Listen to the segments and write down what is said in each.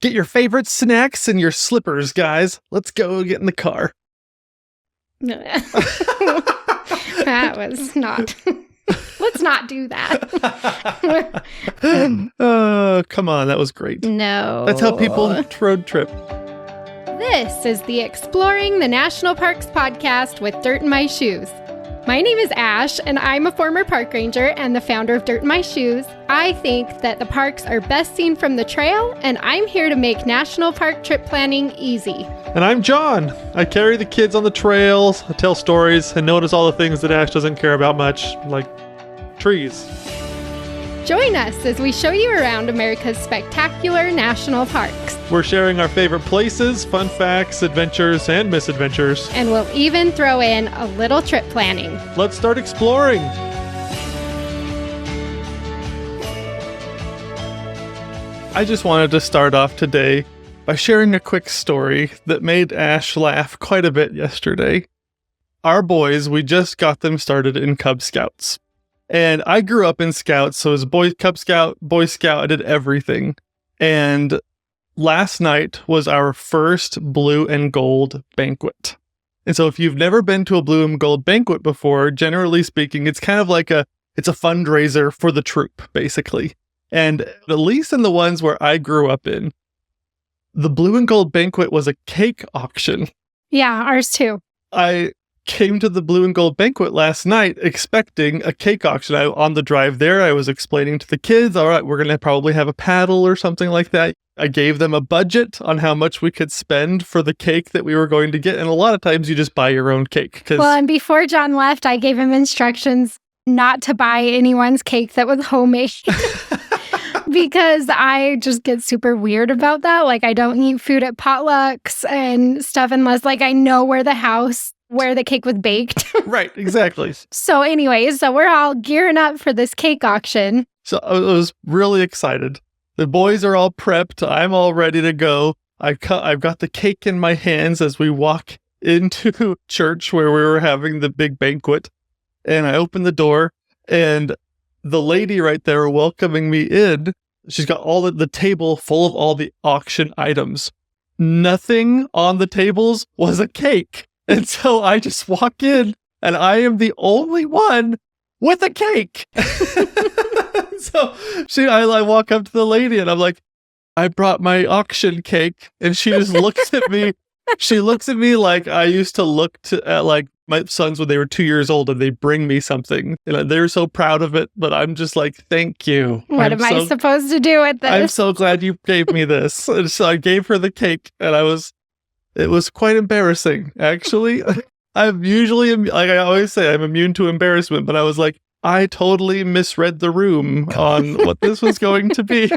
Get your favorite snacks and your slippers, guys. Let's go get in the car. That was not... Let's not do that. Oh, come on. That was great. No. That's how people road trip. This is the Exploring the National Parks podcast with Dirt in My Shoes. My name is Ash, and I'm a former park ranger and the founder of Dirt in My Shoes. I think that the parks are best seen from the trail, and I'm here to make national park trip planning easy. And I'm John. I carry the kids on the trails, I tell stories, and notice all the things that Ash doesn't care about much, like trees. Join us as we show you around America's spectacular national parks. We're sharing our favorite places, fun facts, adventures, and misadventures. And we'll even throw in a little trip planning. Let's start exploring. I just wanted to start off today by sharing a quick story that made Ash laugh quite a bit yesterday. Our boys, we just got them started in Cub Scouts. And I grew up in Scouts, so as a Cub Scout, Boy Scout, I did everything. And last night was our first blue and gold banquet. And so if you've never been to a blue and gold banquet before, generally speaking, it's kind of like it's a fundraiser for the troop, basically. And at least in the ones where I grew up in, the blue and gold banquet was a cake auction. Yeah, ours too. I came to the blue and gold banquet last night expecting a cake auction. On the drive there, I was explaining to the kids, all right, we're going to probably have a paddle or something like that. I gave them a budget on how much we could spend for the cake that we were going to get. And a lot of times you just buy your own cake. Well, and before John left, I gave him instructions not to buy anyone's cake that was homemade. Because I just get super weird about that. Like, I don't eat food at potlucks and stuff unless, like, I know where the cake was baked. Right, exactly. So anyways, we're all gearing up for this cake auction. So I was really excited. The boys are all prepped. I'm all ready to go. I've got the cake in my hands as we walk into church where we were having the big banquet. And I open the door, and the lady right there welcoming me in, she's got all the table full of all the auction items. Nothing on the tables was a cake. And so I just walk in, and I am the only one with a cake. So I like walk up to the lady, and I'm like, I brought my auction cake. And she just looks at me. She looks at me like I used to look at like my sons when they were 2 years old, and they bring me something. And they're so proud of it, but I'm just like, thank you. What am I supposed to do with this? I'm so glad you gave me this. And so I gave her the cake, and it was quite embarrassing, actually. I'm usually, like I always say, I'm immune to embarrassment, but I was like, I totally misread the room on what this was going to be.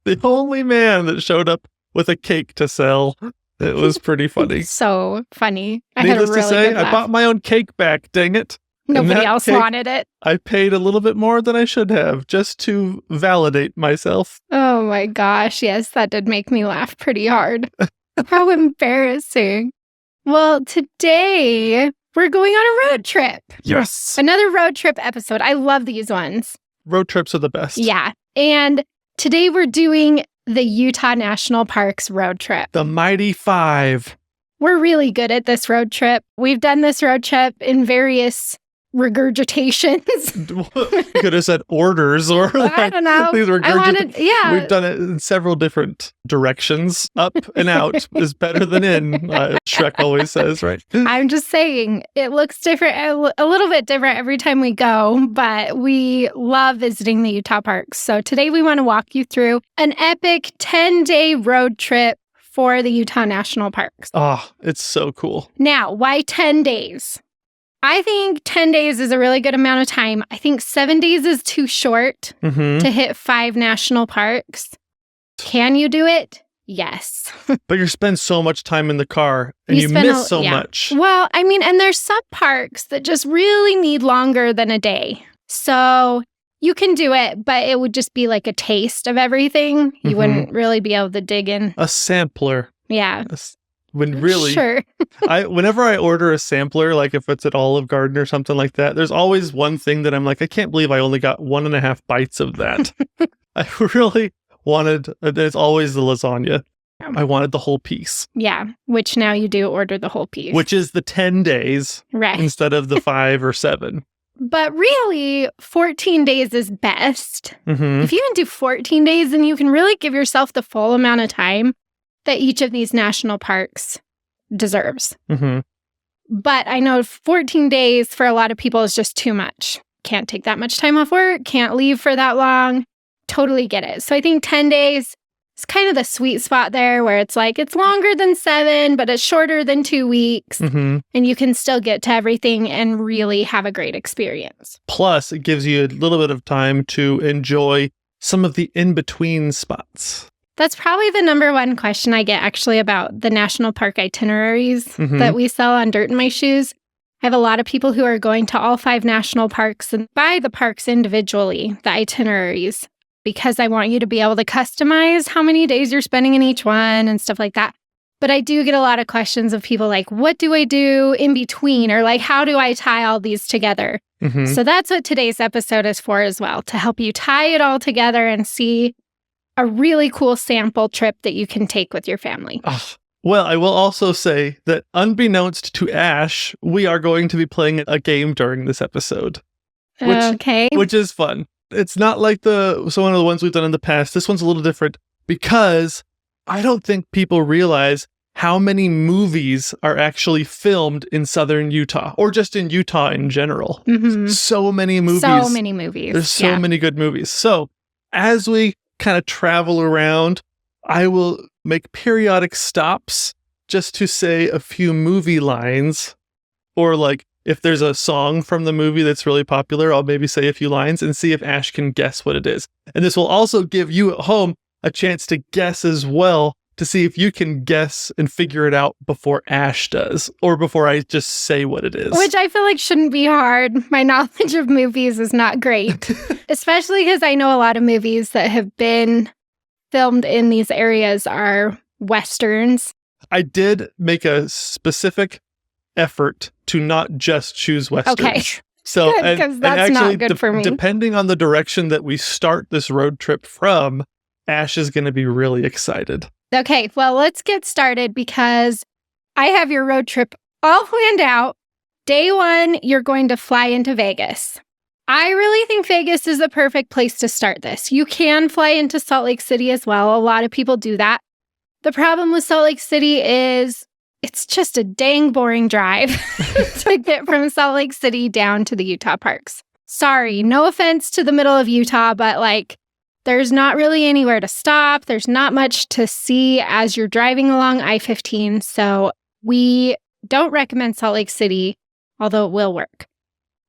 The only man that showed up with a cake to sell. It was pretty funny. So funny. Needless to say, I bought my own cake back, dang it. Nobody else wanted it. I paid a little bit more than I should have, just to validate myself. Oh my gosh, yes, that did make me laugh pretty hard. How embarrassing. Well, today we're going on a road trip. Yes. Another road trip episode. I love these ones. Road trips are the best. Yeah. And today we're doing the Utah National Parks road trip. The Mighty Five. We're really good at this road trip. We've done this road trip in various regurgitations. Could have said orders or I don't know. These yeah. We've done it in several different directions. Up and out is better than in, Shrek always says, right? I'm just saying, it looks different, a little bit different every time we go, but we love visiting the Utah parks. So today we want to walk you through an epic 10-day road trip for the Utah National Parks. Oh, it's so cool. Now, why 10 days? I think 10 days is a really good amount of time. I think 7 days is too short to hit 5 national parks. Can you do it? Yes. But you spend so much time in the car and you miss so much. Well, I mean, and there's some parks that just really need longer than a day. So you can do it, but it would just be like a taste of everything. You wouldn't really be able to dig in. A sampler. Yeah. When really, sure. Whenever I order a sampler, like if it's at Olive Garden or something like that, there's always one thing that I'm like, I can't believe I only got 1.5 bites of that. I really It's always the lasagna. I wanted the whole piece. Yeah, which now you do order the whole piece. Which is the 10 days right. instead of the 5 or 7. But really, 14 days is best. Mm-hmm. If you can do 14 days, then you can really give yourself the full amount of time that each of these national parks deserves. Mm-hmm. But I know 14 days for a lot of people is just too much. Can't take that much time off work, can't leave for that long. Totally get it. So I think 10 days is kind of the sweet spot there where it's like it's longer than 7, but it's shorter than 2 weeks. Mm-hmm. And you can still get to everything and really have a great experience. Plus, it gives you a little bit of time to enjoy some of the in-between spots. That's probably the number one question I get actually about the national park itineraries Mm-hmm. that we sell on Dirt in My Shoes. I have a lot of people who are going to all 5 national parks and buy the parks individually, the itineraries, because I want you to be able to customize how many days you're spending in each one and stuff like that. But I do get a lot of questions of people like, what do I do in between? Or like, how do I tie all these together? Mm-hmm. So that's what today's episode is for as well, to help you tie it all together and see a really cool sample trip that you can take with your family. Well, I will also say that unbeknownst to Ash, we are going to be playing a game during this episode. Which is fun. It's not like one of the ones we've done in the past. This one's a little different because I don't think people realize how many movies are actually filmed in southern Utah or just in Utah in general. Mm-hmm. So many movies. So many movies. There's so many good movies. So as we kind of travel around, I will make periodic stops just to say a few movie lines, or like if there's a song from the movie that's really popular, I'll maybe say a few lines and see if Ash can guess what it is. And this will also give you at home a chance to guess as well, to see if you can guess and figure it out before Ash does, or before I just say what it is. Which I feel like shouldn't be hard. My knowledge of movies is not great, especially because I know a lot of movies that have been filmed in these areas are Westerns. I did make a specific effort to not just choose Westerns. Okay. So, because that's not good for me. Depending on the direction that we start this road trip from, Ash is going to be really excited. Okay, well, let's get started because I have your road trip all planned out. Day 1, you're going to fly into Vegas. I really think Vegas is the perfect place to start this. You can fly into Salt Lake City as well. A lot of people do that. The problem with Salt Lake City is it's just a dang boring drive to get from Salt Lake City down to the Utah parks. Sorry, no offense to the middle of Utah, but like there's not really anywhere to stop. There's not much to see as you're driving along I-15. So we don't recommend Salt Lake City, although it will work.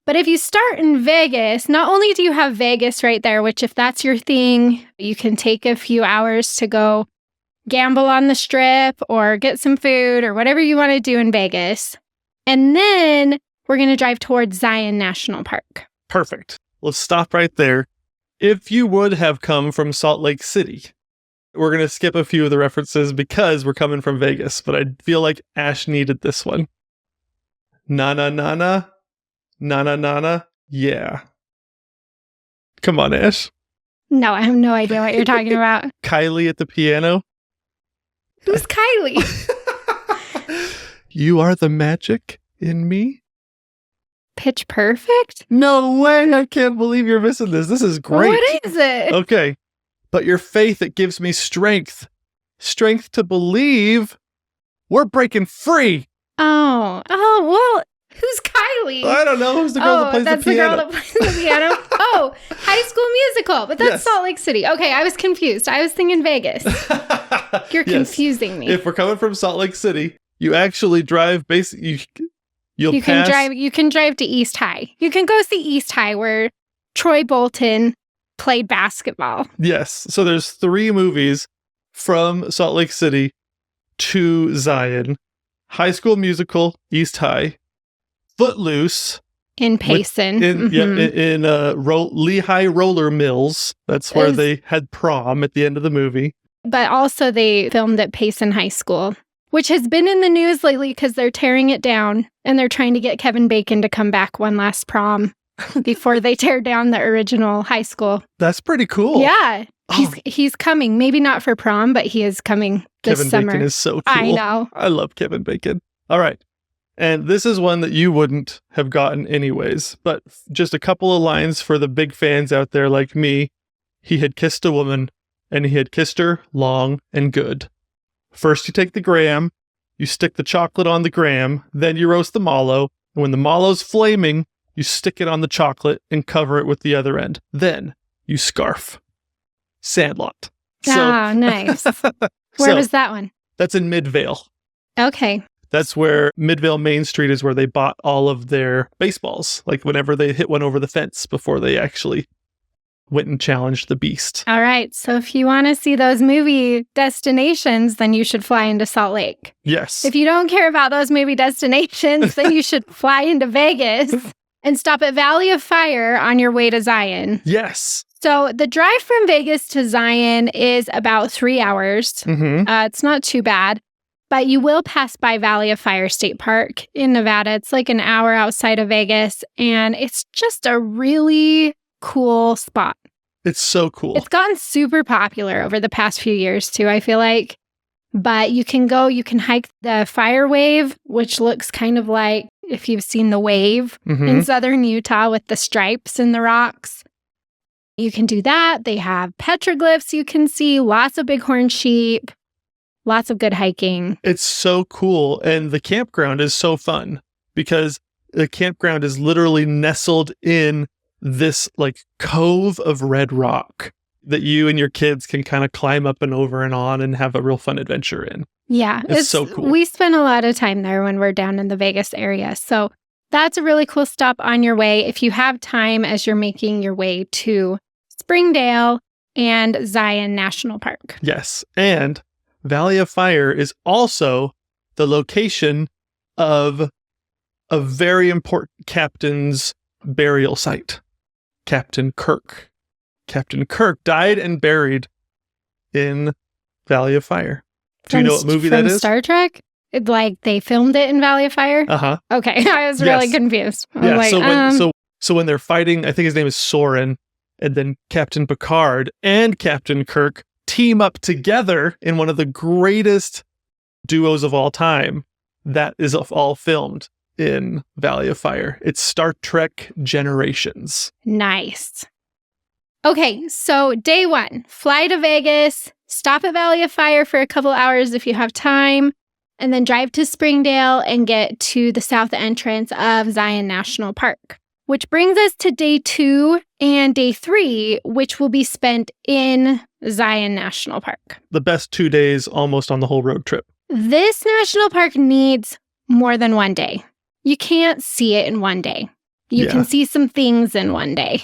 But if you start in Vegas, not only do you have Vegas right there, which if that's your thing, you can take a few hours to go gamble on the strip or get some food or whatever you want to do in Vegas. And then we're going to drive towards Zion National Park. Perfect. Let's stop right there. If you would have come from Salt Lake City, we're going to skip a few of the references because we're coming from Vegas, but I feel like Ash needed this one. Na-na-na-na. Na-na-na-na. Yeah. Come on, Ash. No, I have no idea what you're talking about. Kylie at the piano. Who's Kylie? You are the magic in me. Pitch Perfect? No way. I can't believe you're missing this. This is great. What is it? Okay. But your faith, it gives me strength. Strength to believe we're breaking free. Oh, well, who's Kylie? I don't know. Who's the girl that plays the piano? That's the girl that plays the piano? Oh, High School Musical. But that's Yes. Salt Lake City. Okay, I was confused. I was thinking Vegas. You're Yes. confusing me. If we're coming from Salt Lake City, you actually drive you can drive to East High. You can go see East High where Troy Bolton played basketball. Yes. So there's 3 movies from Salt Lake City to Zion. High School Musical, East High. Footloose. In Payson. In Lehigh Roller Mills. That's where they had prom at the end of the movie. But also they filmed at Payson High School, which has been in the news lately because they're tearing it down and they're trying to get Kevin Bacon to come back one last prom before they tear down the original high school. That's pretty cool. Yeah. He's coming. Maybe not for prom, but he is coming this Kevin summer. Bacon is so cool. I know. I love Kevin Bacon. All right. And this is one that you wouldn't have gotten anyways, but just a couple of lines for the big fans out there like me. He had kissed a woman, and he had kissed her long and good. First you take the graham, you stick the chocolate on the graham, then you roast the mallow, and when the mallow's flaming, you stick it on the chocolate and cover it with the other end. Then you scarf. Sandlot. Nice. Where was that one? That's in Midvale. Okay. That's where Midvale Main Street is, where they bought all of their baseballs. Like whenever they hit one over the fence before they actually went and challenged the beast. All right. So if you want to see those movie destinations, then you should fly into Salt Lake. Yes. If you don't care about those movie destinations, then you should fly into Vegas and stop at Valley of Fire on your way to Zion. Yes. So the drive from Vegas to Zion is about 3 hours. Mm-hmm. It's not too bad. But you will pass by Valley of Fire State Park in Nevada. It's like an hour outside of Vegas, and it's just a really cool spot. It's so cool. It's gotten super popular over the past few years, too, I feel like. But you can hike the Fire Wave, which looks kind of like if you've seen the wave in southern Utah with the stripes in the rocks. You can do that. They have petroglyphs you can see, lots of bighorn sheep. Lots of good hiking. It's so cool. And the campground is so fun because the campground is literally nestled in this like cove of red rock that you and your kids can kind of climb up and over and on and have a real fun adventure in. Yeah. It's so cool. We spend a lot of time there when we're down in the Vegas area. So that's a really cool stop on your way if you have time as you're making your way to Springdale and Zion National Park. Yes. And Valley of Fire is also the location of a very important captain's burial site, Captain Kirk. Captain Kirk died and buried in Valley of Fire. Do you know what movie that is? Star Trek? Like they filmed it in Valley of Fire? Uh-huh. Okay, I was really confused. I was so when they're fighting, I think his name is Soren, and then Captain Picard and Captain Kirk team up together in one of the greatest duos of all time. That is all filmed in Valley of Fire. It's Star Trek Generations. Nice. Okay, so day 1, fly to Vegas, stop at Valley of Fire for a couple hours if you have time, and then drive to Springdale and get to the south entrance of Zion National Park. Which brings us to day 2 and day 3, which will be spent in Zion National Park. The best 2 days almost on the whole road trip. This national park needs more than one day. You can't see it in one day. You can see some things in one day.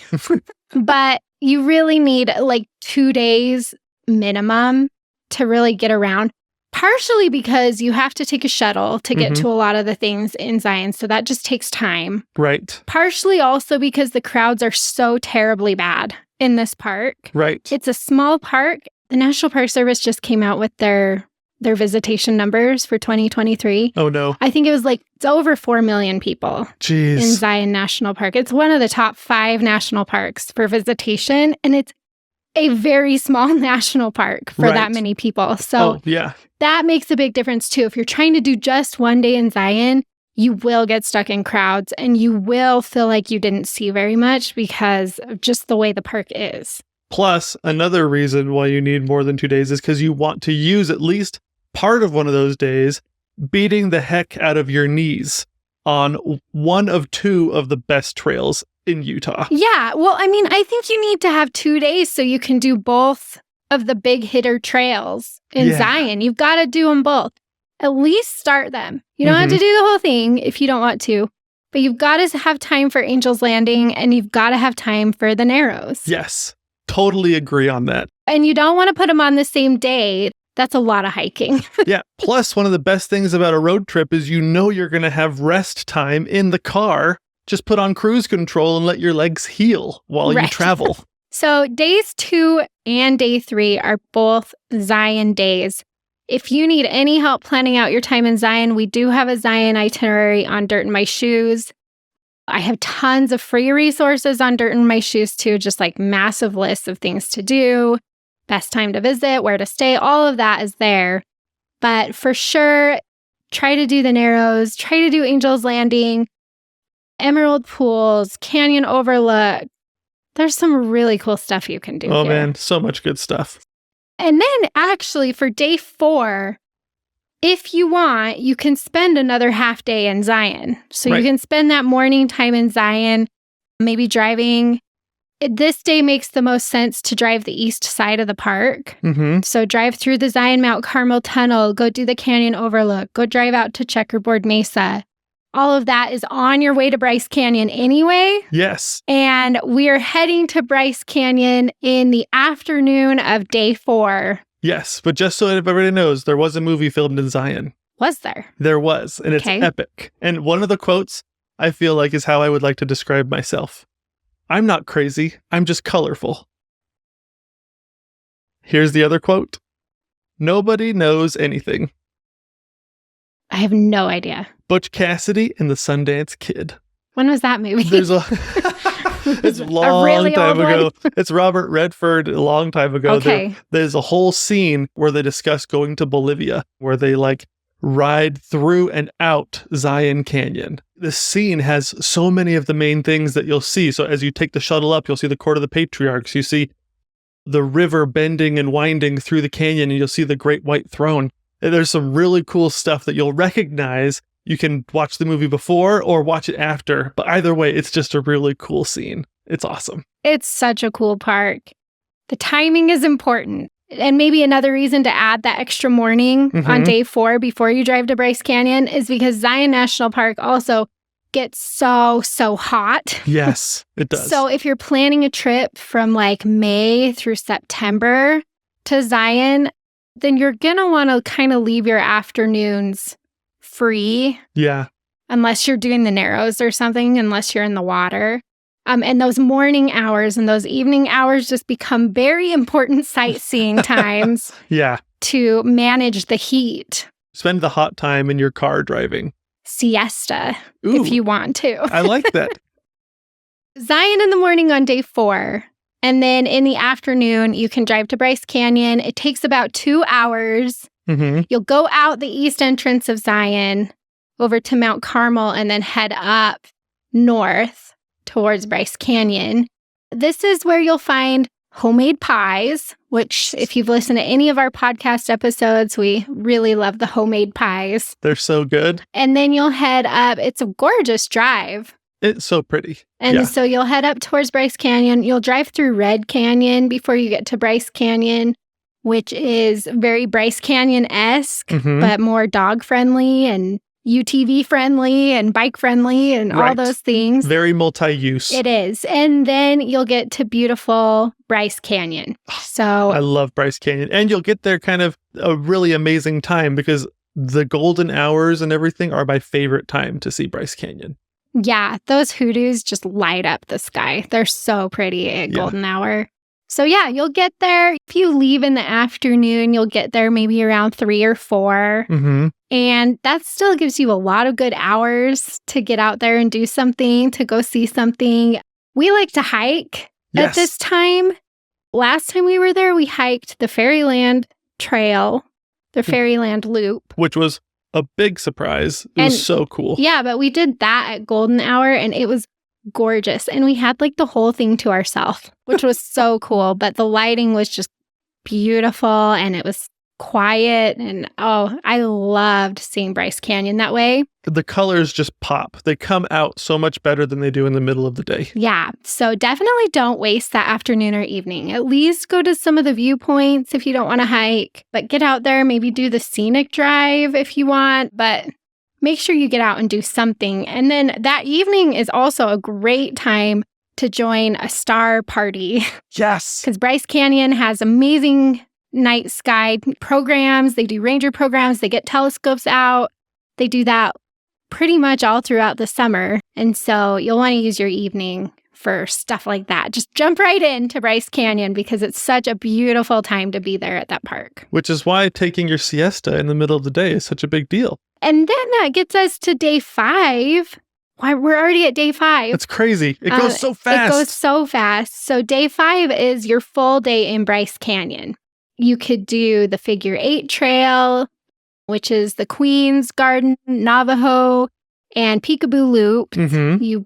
But you really need like 2 days minimum to really get around. Partially because you have to take a shuttle to get to a lot of the things in Zion, so that just takes time. Right. Partially also because the crowds are so terribly bad in this park. Right. It's a small park. The National Park Service just came out with their visitation numbers for 2023. Oh, no. I think it's over 4 million people in Zion National Park. It's one of the top 5 national parks for visitation, and it's a very small national park for that many people. So that makes a big difference too. If you're trying to do just one day in Zion, you will get stuck in crowds and you will feel like you didn't see very much because of just the way the park is. Plus, another reason why you need more than 2 days is because you want to use at least part of one of those days beating the heck out of your knees on one of 2 of the best trails in Utah. Yeah. Well, I mean, I think you need to have 2 days so you can do both of the big hitter trails in Zion. You've got to do them both. At least start them. You don't have to do the whole thing if you don't want to, but you've got to have time for Angel's Landing and you've got to have time for the Narrows. Yes. Totally agree on that. And you don't want to put them on the same day. That's a lot of hiking. Yeah. Plus, one of the best things about a road trip is you're going to have rest time in the car. Just put on cruise control and let your legs heal while you travel. So days 2 and day 3 are both Zion days. If you need any help planning out your time in Zion, we do have a Zion itinerary on Dirt in My Shoes. I have tons of free resources on Dirt in My Shoes too, just like massive lists of things to do. best time to visit, where to stay, all of that is there. But for sure, try to do the Narrows, try to do Angel's Landing, Emerald Pools, Canyon Overlook. There's some really cool stuff you can do Oh, here. man, so much good stuff. And then actually for day 4, if you want, you can spend another half day in Zion. So Right. you can spend that morning time in Zion, maybe driving. This day makes the most sense to drive the east side of the park. Mm-hmm. So drive through the Zion Mount Carmel Tunnel, go do the Canyon Overlook, go drive out to Checkerboard Mesa. All of that is on your way to Bryce Canyon anyway. Yes. And we are heading to Bryce Canyon in the afternoon of day 4. Yes. But just so everybody knows, there was a movie filmed in Zion. Was there? There was, and it's Okay. epic. And one of the quotes I feel like is how I would like to describe myself. I'm not crazy. I'm just colorful. Here's the other quote. Nobody knows anything. I have no idea. Butch Cassidy and the Sundance Kid. When was that movie? There's a it's a long really time old ago. It's Robert Redford a long time ago. Okay. There's a whole scene where they discuss going to Bolivia, where they like ride through and out Zion Canyon. This scene has so many of the main things that you'll see. So as you take the shuttle up, you'll see the Court of the Patriarchs. You see the river bending and winding through the canyon, and you'll see the Great White Throne. And there's some really cool stuff that you'll recognize. You can watch the movie before or watch it after, but either way, it's just a really cool scene. It's awesome. It's such a cool park. The timing is important. And maybe another reason to add that extra morning on day 4 before you drive to Bryce Canyon is because Zion National Park also gets so hot. Yes, it does. So if you're planning a trip from like May through September to Zion, then you're going to want to kind of leave your afternoons free. Yeah. Unless you're doing the Narrows or something, unless you're in the water. And those morning hours and those evening hours just become very important sightseeing times Yeah. to manage the heat. Spend the hot time in your car driving. Siesta, Ooh, if you want to. I like that. Zion in the morning on day 4. And then in the afternoon, you can drive to Bryce Canyon. It takes about 2 hours. Mm-hmm. You'll go out the east entrance of Zion over to Mount Carmel and then head up north towards Bryce Canyon. This is where you'll find homemade pies, which if you've listened to any of our podcast episodes, we really love the homemade pies. They're so good. And then you'll head up. It's a gorgeous drive. It's so pretty. And Yeah. so you'll head up towards Bryce Canyon. You'll drive through Red Canyon before you get to Bryce Canyon, which is very Bryce Canyon-esque, Mhm. but more dog-friendly and UTV friendly and bike friendly and all Right. those things. Very multi-use. It is. And then you'll get to beautiful Bryce Canyon. So I love Bryce Canyon. And you'll get there kind of a really amazing time because the golden hours and everything are my favorite time to see Bryce Canyon. yeah, those hoodoos just light up the sky. They're so pretty at Yeah. golden hour. So yeah, you'll get there. If you leave in the afternoon, you'll get there maybe around 3 or 4. Mm-hmm. And that still gives you a lot of good hours to get out there and do something, to go see something. We like to hike at this time. Last time we were there, we hiked the Fairyland Trail, the Fairyland Loop. Which was a big surprise. It And- was so cool. Yeah, but we did that at golden hour and it was gorgeous. And we had like the whole thing to ourselves, which was so cool. But the lighting was just beautiful and it was quiet. And oh, I loved seeing Bryce Canyon that way. The colors just pop. They come out so much better than they do in the middle of the day. Yeah. So definitely don't waste that afternoon or evening. At least go to some of the viewpoints if you don't want to hike, but get out there, maybe do the scenic drive if you want, but make sure you get out and do something. And then that evening is also a great time to join a star party Yes. because Bryce Canyon has amazing night sky programs. They do ranger programs. They get telescopes out. They do that pretty much all throughout the summer. And so you'll want to use your evening for stuff like that. Just jump right into Bryce Canyon because it's such a beautiful time to be there at that park. Which is why taking your siesta in the middle of the day is such a big deal. And then that gets us to day 5. Why, we're already at day 5. That's crazy. It goes so fast. It goes so fast. So day 5 is your full day in Bryce Canyon. You could do the Figure 8 Trail, which is the Queen's Garden, Navajo, and Peekaboo Loop. Mm-hmm. You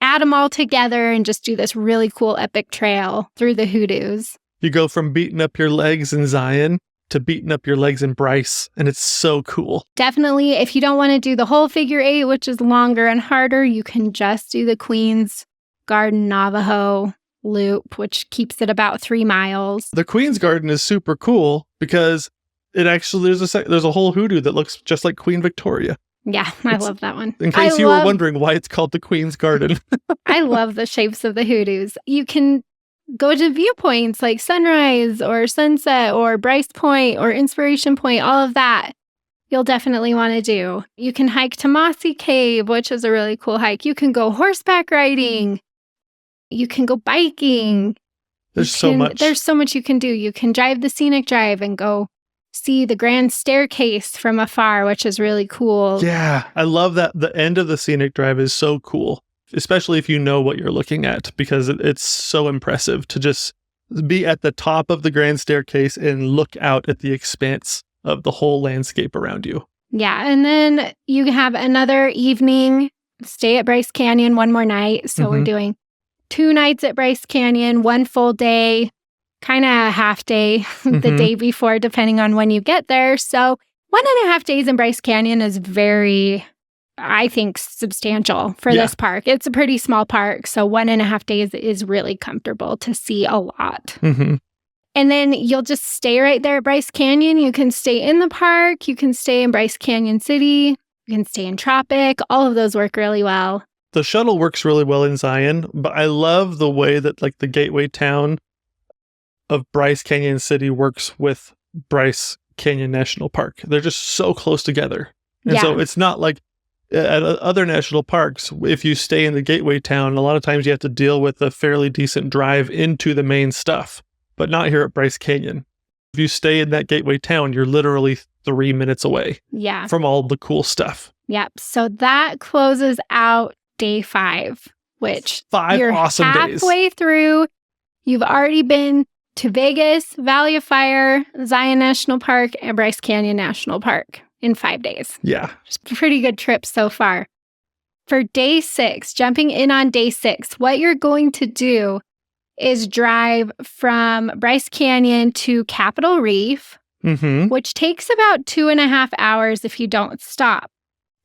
add them all together and just do this really cool epic trail through the hoodoos. You go from beating up your legs in Zion to beating up your legs in Bryce, and it's so cool. Definitely, if you don't want to do the whole Figure 8, which is longer and harder, you can just do the Queen's Garden Navajo Loop, which keeps it about 3 miles. The Queen's Garden is super cool because it actually there's a whole hoodoo that looks just like Queen Victoria. Yeah, I love that one. In case you were wondering why it's called the Queen's Garden. I love the shapes of the hoodoos. You can go to viewpoints like Sunrise or Sunset or Bryce Point or Inspiration Point, all of that. You'll definitely want to do. You can hike to Mossy Cave, which is a really cool hike. You can go horseback riding. You can go biking. There's so much. There's so much you can do. You can drive the scenic drive and go see the grand staircase from afar, which is really cool. Yeah, I love that. The end of the scenic drive is so cool, especially if you know what you're looking at, because it's so impressive to just be at the top of the grand staircase and look out at the expanse of the whole landscape around you. Yeah, and then you have another evening, stay at Bryce Canyon one more night. So we're doing 2 nights at Bryce Canyon, 1 full day, kind of a half day the day before, depending on when you get there. So 1.5 days in Bryce Canyon is very, I think, substantial for this park. It's a pretty small park, so 1.5 days is really comfortable to see a lot. Mm-hmm. And then you'll just stay right there at Bryce Canyon. You can stay in the park. You can stay in Bryce Canyon City. You can stay in Tropic. All of those work really well. The shuttle works really well in Zion, but I love the way that like the gateway town of Bryce Canyon City works with Bryce Canyon National Park. They're just so close together. And so it's not like at other national parks, if you stay in the gateway town, a lot of times you have to deal with a fairly decent drive into the main stuff, but not here at Bryce Canyon. If you stay in that gateway town, you're literally 3 minutes away from all the cool stuff. Yep. So that closes out day 5, which 5 you're awesome days. Halfway through. You've already been to Vegas, Valley of Fire, Zion National Park, and Bryce Canyon National Park in 5 days. Yeah. Just pretty good trip so far. For day 6, jumping in on day 6, what you're going to do is drive from Bryce Canyon to Capitol Reef, which takes about 2.5 hours if you don't stop.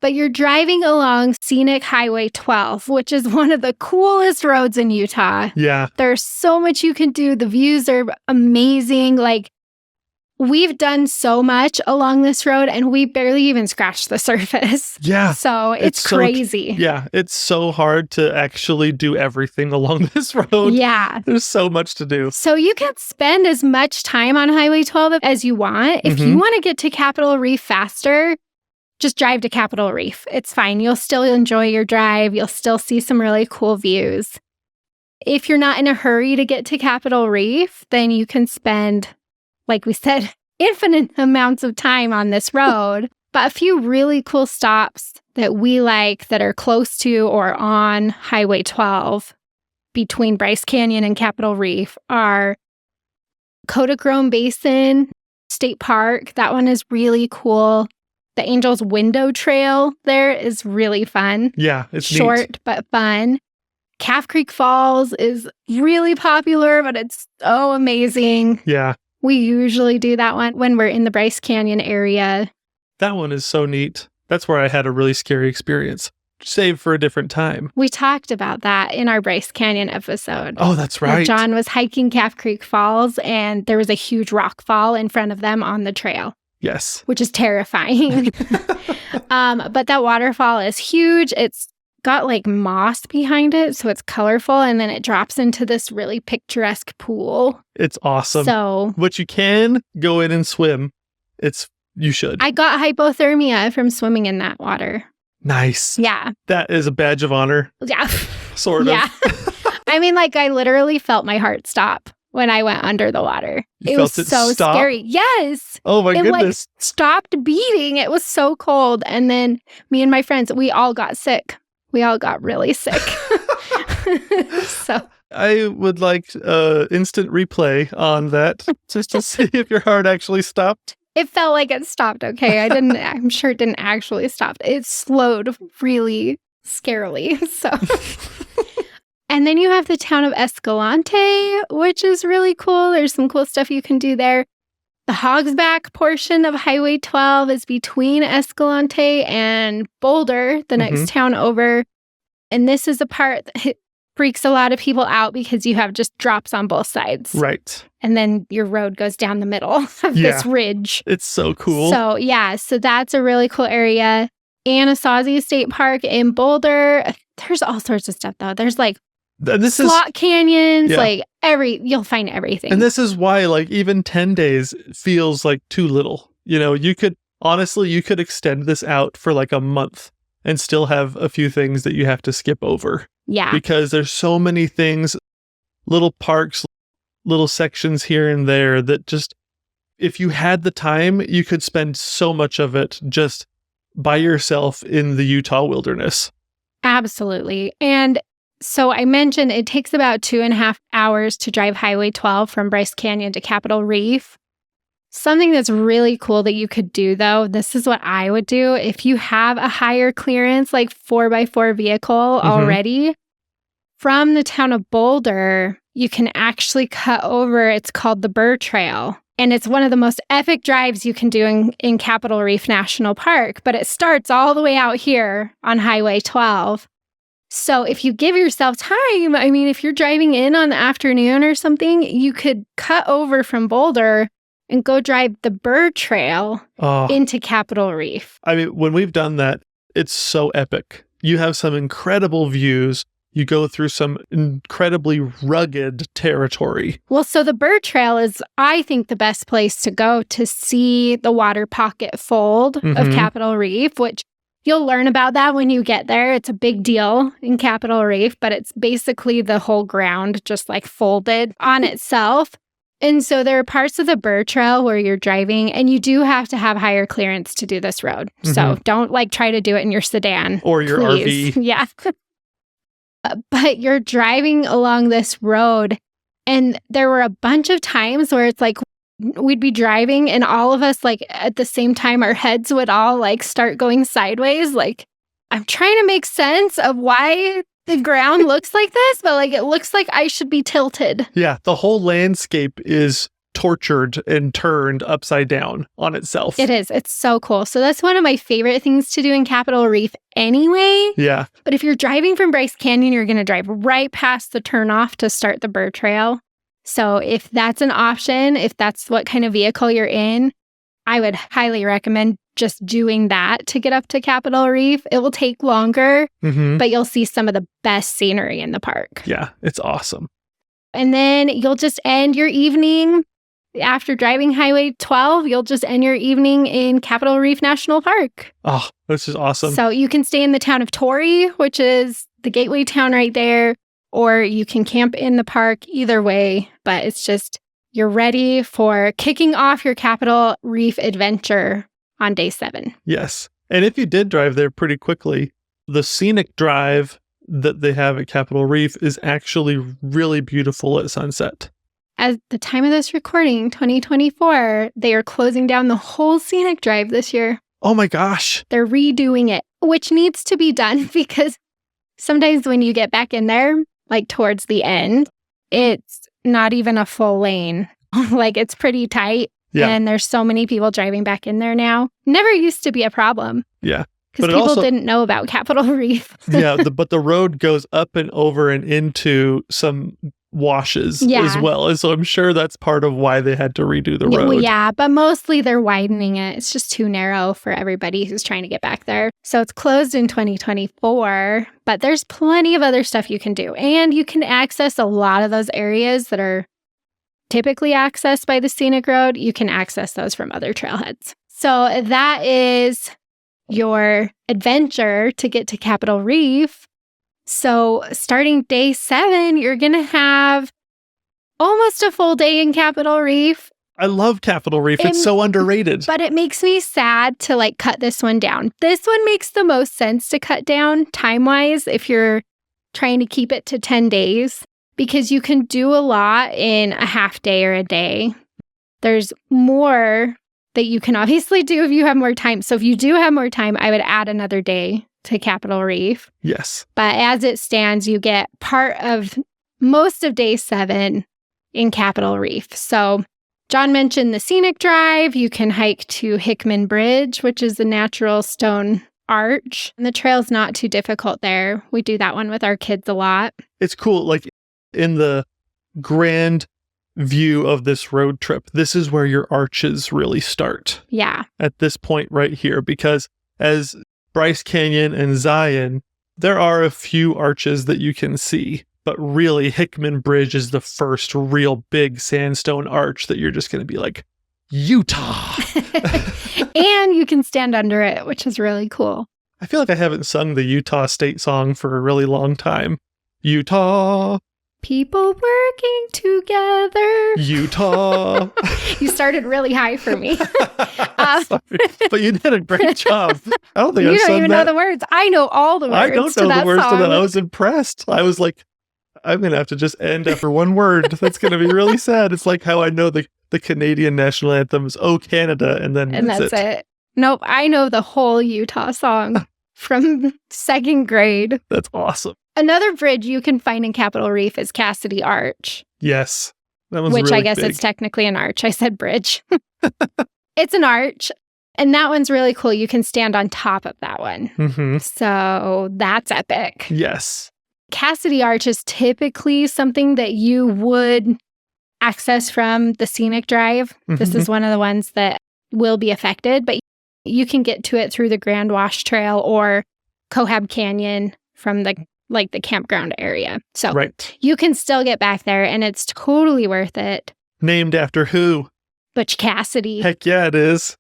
But you're driving along Scenic Highway 12, which is one of the coolest roads in Utah. Yeah. There's so much you can do. The views are amazing. Like, we've done so much along this road and we barely even scratched the surface. Yeah. So it's crazy. It's so hard to actually do everything along this road. Yeah. There's so much to do. So you can spend as much time on Highway 12 as you want. If you want to get to Capitol Reef faster, just drive to Capitol Reef. It's fine. You'll still enjoy your drive. You'll still see some really cool views. If you're not in a hurry to get to Capitol Reef, then you can spend, like we said, infinite amounts of time on this road. But a few really cool stops that we like that are close to or on Highway 12 between Bryce Canyon and Capitol Reef are Kodachrome Basin State Park. That one is really cool. The Angel's Window Trail there is really fun. Yeah, it's short neat. But fun. Calf Creek Falls is really popular, but it's so amazing. Yeah. We usually do that one when we're in the Bryce Canyon area. That one is so neat. That's where I had a really scary experience. Save for a different time. We talked about that in our Bryce Canyon episode. Oh, that's right. John was hiking Calf Creek Falls and there was a huge rock fall in front of them on the trail. Yes. Which is terrifying. But that waterfall is huge. It's got like moss behind it, so it's colorful, and then it drops into this really picturesque pool. It's awesome. So, but you can go in and swim. You should. I got hypothermia from swimming in that water. Nice. Yeah. That is a badge of honor. Yeah. Sort of. Yeah. I mean, like, I literally felt my heart stop when I went under the water. You it felt was it so stop? scary. Yes. Oh my goodness. Like stopped beating. It was so cold. And then me and my friends, we all got sick We all got really sick. So I would like instant replay on that just to see if your heart actually stopped. it felt like it stopped. Okay. I'm sure it didn't actually stop. It slowed really scarily. So, and then you have the town of Escalante, which is really cool. There's some cool stuff you can do there. The Hogsback portion of Highway 12 is between Escalante and Boulder, the next town over. And this is the part that freaks a lot of people out because you have just drops on both sides. Right. And then your road goes down the middle of this ridge. It's so cool. So, yeah. So that's a really cool area. Anasazi State Park in Boulder. There's all sorts of stuff, though. There's like slot canyons, like you'll find everything. And this is why, like, even 10 days feels like too little. You know, you could extend this out for like a month and still have a few things that you have to skip over. Yeah. Because there's so many things, little parks, little sections here and there that just, if you had the time, you could spend so much of it just by yourself in the Utah wilderness. Absolutely. And so I mentioned it takes about 2.5 hours to drive Highway 12 from Bryce Canyon to Capitol Reef. Something that's really cool that you could do, though, this is what I would do. If you have a higher clearance, like 4x4 vehicle already, from the town of Boulder, you can actually cut over. It's called the Burr Trail. And it's one of the most epic drives you can do in Capitol Reef National Park. But it starts all the way out here on Highway 12. So if you give yourself time, I mean, if you're driving in on the afternoon or something, you could cut over from Boulder and go drive the Burr Trail into Capitol Reef. I mean, when we've done that, it's so epic. You have some incredible views. You go through some incredibly rugged territory. Well, so the Burr Trail is, I think, the best place to go to see the water pocket fold of Capitol Reef, which you'll learn about that when you get there. It's a big deal in Capitol Reef, but it's basically the whole ground just like folded on itself. And so there are parts of the Burr Trail where you're driving and you do have to have higher clearance to do this road. So don't like try to do it in your sedan. Or your please. RV. Yeah. But you're driving along this road and there were a bunch of times where it's like we'd be driving and all of us like at the same time our heads would all like start going sideways. Like I'm trying to make sense of why the ground looks like this, but like it looks like I should be tilted. Yeah, the whole landscape is tortured and turned upside down on itself. It is. It's so cool. So that's one of my favorite things to do in Capitol Reef anyway. Yeah. But if you're driving from Bryce Canyon, you're going to drive right past the turnoff to start the Burr Trail. So if that's an option, if that's what kind of vehicle you're in, I would highly recommend just doing that to get up to Capitol Reef. It will take longer, but you'll see some of the best scenery in the park. Yeah, it's awesome. And then you'll just end your evening after driving Highway 12. You'll just end your evening in Capitol Reef National Park. Oh, this is awesome. So you can stay in the town of Torrey, which is the gateway town right there, or you can camp in the park. Either way, but it's just you're ready for kicking off your Capitol Reef adventure on day 7. Yes. And if you did drive there pretty quickly, the scenic drive that they have at Capitol Reef is actually really beautiful at sunset. At the time of this recording, 2024, they are closing down the whole scenic drive this year. Oh my gosh. They're redoing it, which needs to be done because sometimes when you get back in there, like towards the end, it's not even a full lane. Like it's pretty tight. Yeah. And there's so many people driving back in there now. Never used to be a problem. Yeah. Because people didn't know about Capitol Reef. Yeah, but the road goes up and over and into some washes as well. And so I'm sure that's part of why they had to redo the road. Well, yeah, but mostly they're widening it. It's just too narrow for everybody who's trying to get back there. So it's closed in 2024, but there's plenty of other stuff you can do. And you can access a lot of those areas that are typically accessed by the scenic road. You can access those from other trailheads. So that is your adventure to get to Capitol Reef. So starting day 7, you're going to have almost a full day in Capitol Reef. I love Capitol Reef. It's so underrated. But it makes me sad to like cut this one down. This one makes the most sense to cut down time-wise if you're trying to keep it to 10 days because you can do a lot in a half day or a day. There's more that you can obviously do if you have more time. So if you do have more time, I would add another day to Capitol Reef. Yes. But as it stands, you get part of most of day 7 in Capitol Reef. So John mentioned the Scenic Drive. You can hike to Hickman Bridge, which is a natural stone arch. And the trail's not too difficult there. We do that one with our kids a lot. It's cool. Like in the grand view of this road trip, this is where your arches really start. Yeah. At this point right here, because as Bryce Canyon and Zion, there are a few arches that you can see. But really, Hickman Bridge is the first real big sandstone arch that you're just going to be like, Utah! And you can stand under it, which is really cool. I feel like I haven't sung the Utah state song for a really long time. Utah! People working together. Utah! You started really high for me. Sorry, but you did a great job. I don't think you I've don't sung even that. know the words. I know all the words. I don't know the words to song. that. I was impressed. I was like, I'm going to have to just end after one word. That's going to be really sad. It's like how I know the Canadian national anthem is "Oh Canada," and that's it. Nope, I know the whole Utah song from 2nd grade. That's awesome. Another bridge you can find in Capitol Reef is Cassidy Arch. Yes. That one's which really I guess big. it's technically an arch. I said bridge. It's an arch. And that one's really cool. You can stand on top of that one. Mm-hmm. So that's epic. Yes. Cassidy Arch is typically something that you would access from the Scenic Drive. Mm-hmm. This is one of the ones that will be affected, but you can get to it through the Grand Wash Trail or Cohab Canyon from the campground area. So right. You can still get back there and it's totally worth it. Named after who? Butch Cassidy. Heck yeah, it is.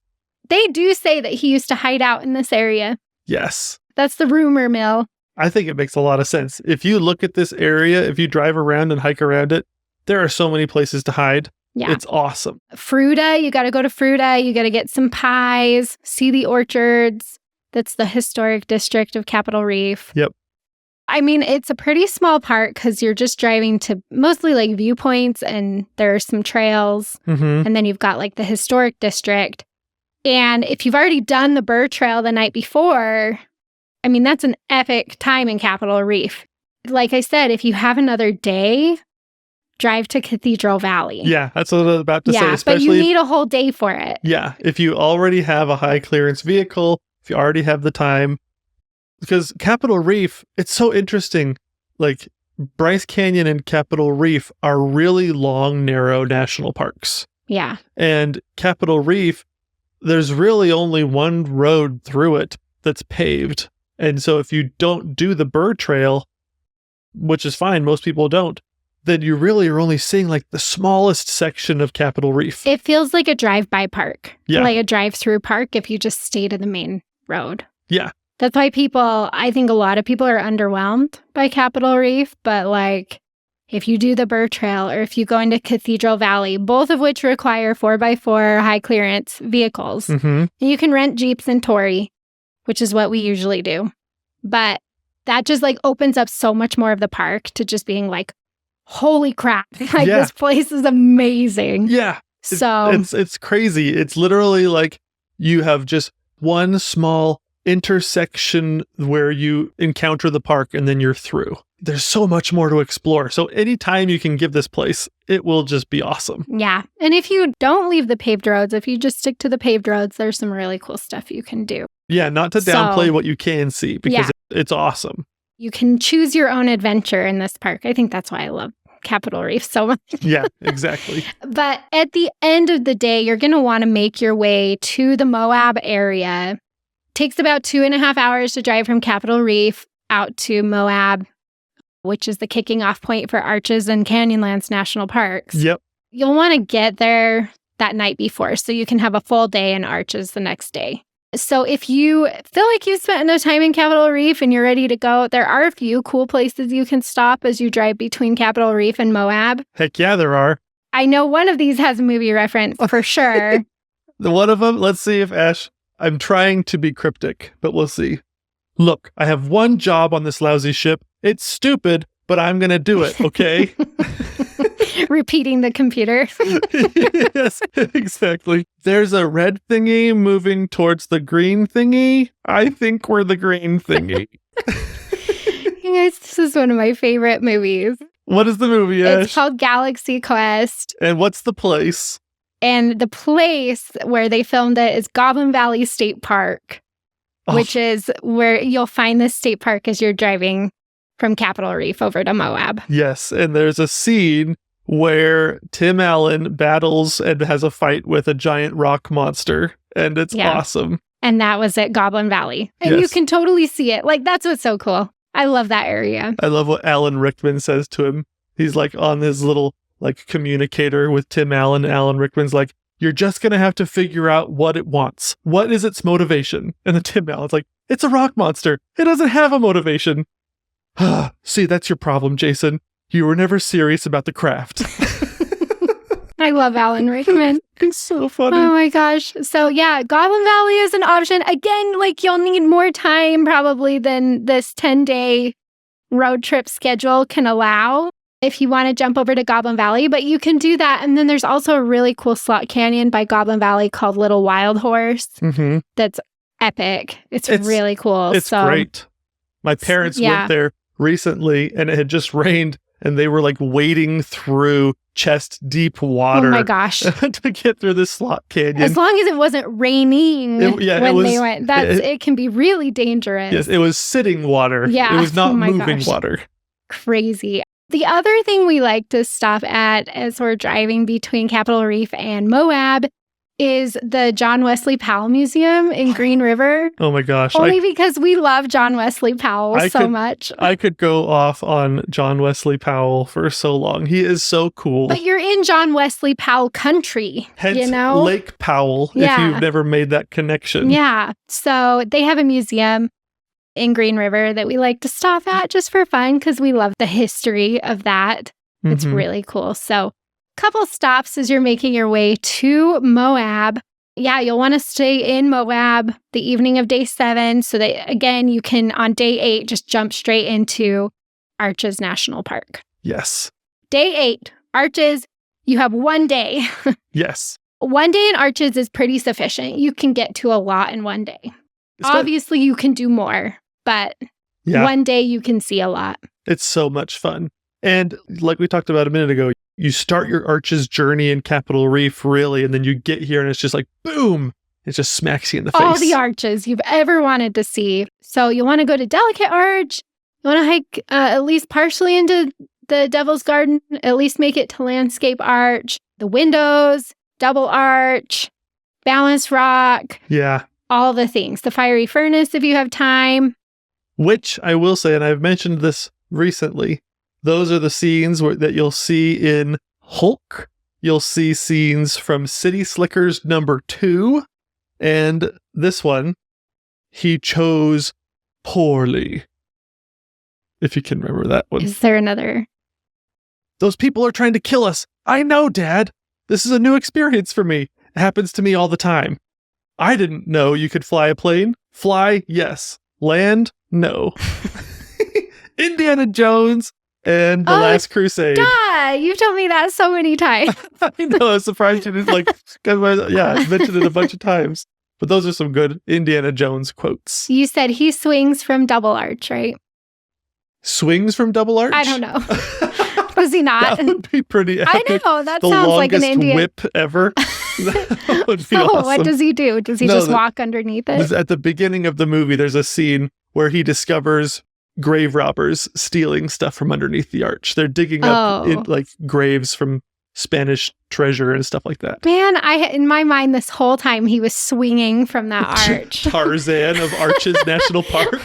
They do say that he used to hide out in this area. Yes. That's the rumor mill. I think it makes a lot of sense. If you look at this area, if you drive around and hike around it, there are so many places to hide. Yeah. It's awesome. Fruta, you got to go to Fruta. You got to get some pies, see the orchards. That's the historic district of Capitol Reef. Yep. I mean, it's a pretty small park because you're just driving to mostly like viewpoints and there are some trails. Mm-hmm. And then you've got like the historic district. And if you've already done the Burr Trail the night before, I mean, that's an epic time in Capitol Reef. Like I said, if you have another day, drive to Cathedral Valley. Yeah, that's what I was about to say. Yeah, Especially but you need a whole day for it. Yeah, if you already have a high clearance vehicle, if you already have the time. Because Capitol Reef, it's so interesting. Like, Bryce Canyon and Capitol Reef are really long, narrow national parks. Yeah. And Capitol Reef, there's really only one road through it that's paved. And so if you don't do the Burr Trail, which is fine, most people don't, then you really are only seeing like the smallest section of Capitol Reef. It feels like a drive-by park. Yeah. Like a drive-through park if you just stay to the main road. Yeah. That's why I think a lot of people are underwhelmed by Capitol Reef, but like if you do the Burr Trail or if you go into Cathedral Valley, both of which require 4x4 high clearance vehicles, Mm-hmm. you can rent Jeeps and Tory, which is what we usually do. But that just like opens up so much more of the park to just being like, holy crap, like Yeah. this place is amazing. Yeah. So It's crazy. It's literally like you have just one small intersection where you encounter the park and then you're through. There's so much more to explore. So anytime you can give this place, it will just be awesome. yeah. And if you don't leave the paved roads, if you just stick to the paved roads, there's some really cool stuff you can do. Yeah, not to So- downplay what you can see because it's awesome. You can choose your own adventure in this park. I think that's why I love Capitol Reef so much. Yeah, exactly. But at the end of the day, you're going to want to make your way to the Moab area. Takes about 2.5 hours to drive from Capitol Reef out to Moab, which is the kicking off point for Arches and Canyonlands National Parks. Yep. You'll want to get there that night before so you can have a full day in Arches the next day. So if you feel like you've spent enough time in Capitol Reef and you're ready to go, there are a few cool places you can stop as you drive between Capitol Reef and Moab. Heck yeah, there are. I know one of these has a movie reference for sure. The one of them, let's see if Ash, I'm trying to be cryptic, but we'll see. Look, I have one job on this lousy ship. It's stupid, but I'm going to do it, okay? Repeating the computer. Yes, exactly. There's a red thingy moving towards the green thingy. I think we're the green thingy. You guys, this is one of my favorite movies. What is the movie, Ash? It's called Galaxy Quest. And what's the place? And the place where they filmed it is Goblin Valley State Park, which is where you'll find this state park as you're driving from Capitol Reef over to Moab. Yes, and there's a scene where Tim Allen battles and has a fight with a giant rock monster, and it's awesome. And that was at Goblin Valley. And you can totally see it. Like, that's what's so cool. I love that area. I love what Alan Rickman says to him. He's like on his little like communicator with Tim Allen. Alan Rickman's like, you're just going to have to figure out what it wants. What is its motivation? And then Tim Allen's like, it's a rock monster. It doesn't have a motivation. See, that's your problem, Jason. You were never serious about the craft. I love Alan Rickman. He's so funny. Oh my gosh. So yeah, Goblin Valley is an option. Again, like you'll need more time probably than this 10-day road trip schedule can allow if you want to jump over to Goblin Valley, but you can do that. And then there's also a really cool slot canyon by Goblin Valley called Little Wild Horse. Mm-hmm. That's epic. It's really cool. It's great. My parents went there recently and it had just rained and they were like wading through chest deep water. Oh my gosh. To get through this slot canyon. As long as it wasn't raining when they went. It can be really dangerous. Yes, it was sitting water. Yeah. It was not moving water. Crazy. The other thing we like to stop at as we're driving between Capitol Reef and Moab is the John Wesley Powell Museum in Green River. Oh my gosh. Only because we love John Wesley Powell so much. I could go off on John Wesley Powell for so long. He is so cool. But you're in John Wesley Powell country, hence you know? Lake Powell, if you've never made that connection. Yeah. So they have a museum in Green River that we like to stop at just for fun because we love the history of that. Mm-hmm. It's really cool. So couple stops as you're making your way to Moab. Yeah, you'll want to stay in Moab the evening of day 7 so that, again, you can, on day 8, just jump straight into Arches National Park. Yes. Day 8, Arches, you have 1 day. Yes. 1 day in Arches is pretty sufficient. You can get to a lot in 1 day. Obviously, you can do more, but 1 day you can see a lot. It's so much fun. And like we talked about a minute ago, you start your Arches journey in Capitol Reef, really, and then you get here and it's just like, boom, it just smacks you in the face. All the arches you've ever wanted to see. So you want to go to Delicate Arch, you want to hike at least partially into the Devil's Garden, at least make it to Landscape Arch, the windows, Double Arch, Balanced Rock. Yeah. All the things. The Fiery Furnace if you have time. Which I will say, and I've mentioned this recently, those are the scenes that you'll see in Hulk. You'll see scenes from City Slickers number 2. And this one, he chose poorly. If you can remember that one. Is there another? Those people are trying to kill us. I know, Dad. This is a new experience for me. It happens to me all the time. I didn't know you could fly a plane. Fly, yes. Land, no. Indiana Jones and The Last Crusade. Duh! You've told me that so many times. I know, I was surprised you didn't I mentioned it a bunch of times. But those are some good Indiana Jones quotes. You said he swings from Double Arch, right? Swings from Double Arch? I don't know. Was he not? That would be pretty epic. I know, that sounds like an Indian. The longest whip ever. That would be awesome. What does he do? Does he just walk underneath it? At the beginning of the movie, there's a scene where he discovers grave robbers stealing stuff from underneath the arch. They're digging up graves from Spanish treasure and stuff like that. Man, in my mind this whole time he was swinging from that arch. Tarzan of Arches National Park.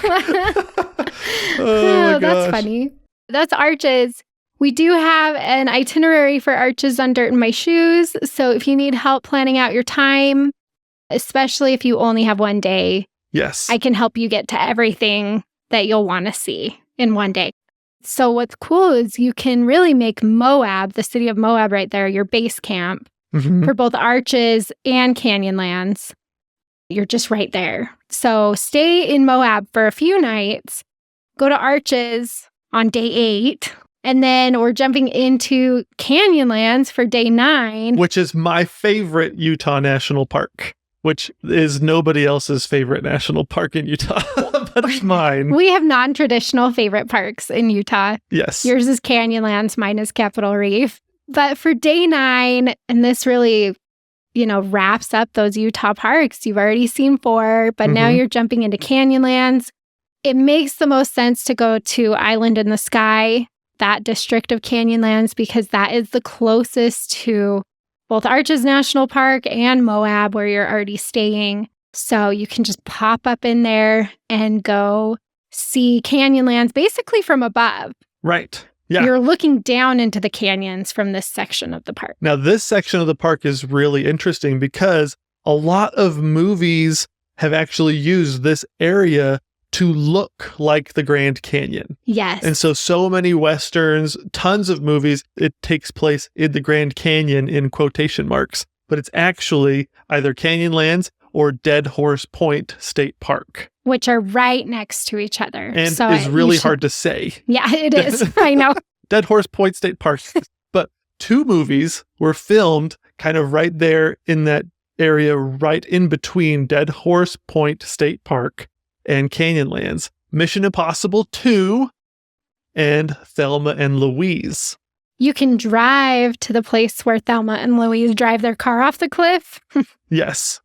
Oh, that's funny. That's Arches. We do have an itinerary for Arches on Dirt in My Shoes. So if you need help planning out your time, especially if you only have 1 day, yes, I can help you get to everything that you'll want to see in 1 day. So what's cool is you can really make Moab, the city of Moab right there, your base camp for both Arches and Canyonlands. You're just right there. So stay in Moab for a few nights, go to Arches on day 8, and then we're jumping into Canyonlands for day 9. Which is my favorite Utah National Park, which is nobody else's favorite national park in Utah, but it's mine. We have non-traditional favorite parks in Utah. Yes. Yours is Canyonlands, mine is Capitol Reef. But for day 9, and this really, wraps up those Utah parks. You've already seen 4, but now you're jumping into Canyonlands. It makes the most sense to go to Island in the Sky, that district of Canyonlands, because that is the closest to both Arches National Park and Moab, where you're already staying. So you can just pop up in there and go see Canyonlands basically from above. Right. Yeah. You're looking down into the canyons from this section of the park. Now, this section of the park is really interesting because a lot of movies have actually used this area to look like the Grand Canyon. Yes. And so many Westerns, tons of movies, it takes place in the Grand Canyon in quotation marks, but it's actually either Canyonlands or Dead Horse Point State Park. Which are right next to each other. And so is really hard to say. Yeah, it is. I know. Dead Horse Point State Park. But 2 movies were filmed kind of right there in that area, right in between Dead Horse Point State Park and Canyonlands. Mission Impossible 2 and Thelma and Louise. You can drive to the place where Thelma and Louise drive their car off the cliff. Yes.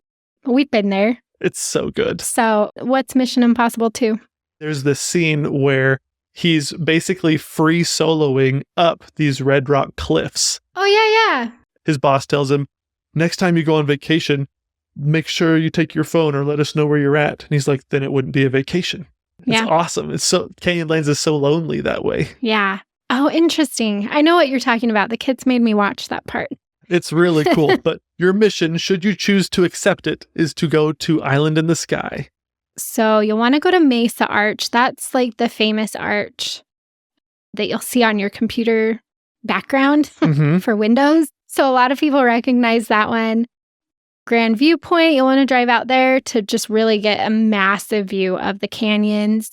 We've been there. It's so good. So what's Mission Impossible 2? There's this scene where he's basically free soloing up these red rock cliffs. Oh, yeah. His boss tells him, next time you go on vacation, make sure you take your phone or let us know where you're at. And he's like, then it wouldn't be a vacation. It's awesome. It's so Canyonlands is so lonely that way. Yeah. Oh, interesting. I know what you're talking about. The kids made me watch that part. It's really cool. But your mission, should you choose to accept it, is to go to Island in the Sky. So you'll want to go to Mesa Arch. That's like the famous arch that you'll see on your computer background for Windows. So a lot of people recognize that one. Grand Viewpoint, you'll want to drive out there to just really get a massive view of the canyons.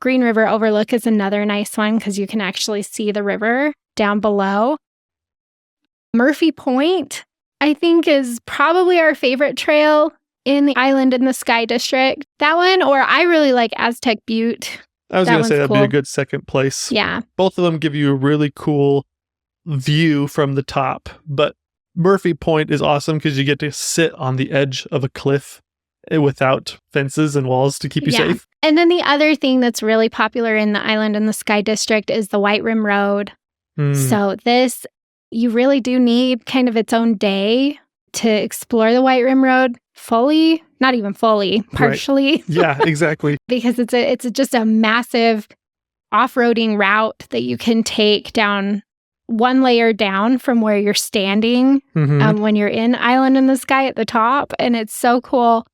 Green River Overlook is another nice one because you can actually see the river down below. Murphy Point, I think, is probably our favorite trail in the Island in the Sky district. That one, or I really like Aztec Butte. I was going to say that'd be a good second place. Yeah. Both of them give you a really cool view from the top, but Murphy Point is awesome because you get to sit on the edge of a cliff without fences and walls to keep you safe. And then the other thing that's really popular in the Island in the Sky district is the White Rim Road. So this, you really do need kind of its own day to explore the White Rim Road fully, not even fully, partially. Right. Yeah, exactly. Because it's just a massive off-roading route that you can take down one layer down from where you're standing when you're in Island in the Sky at the top. And it's so cool.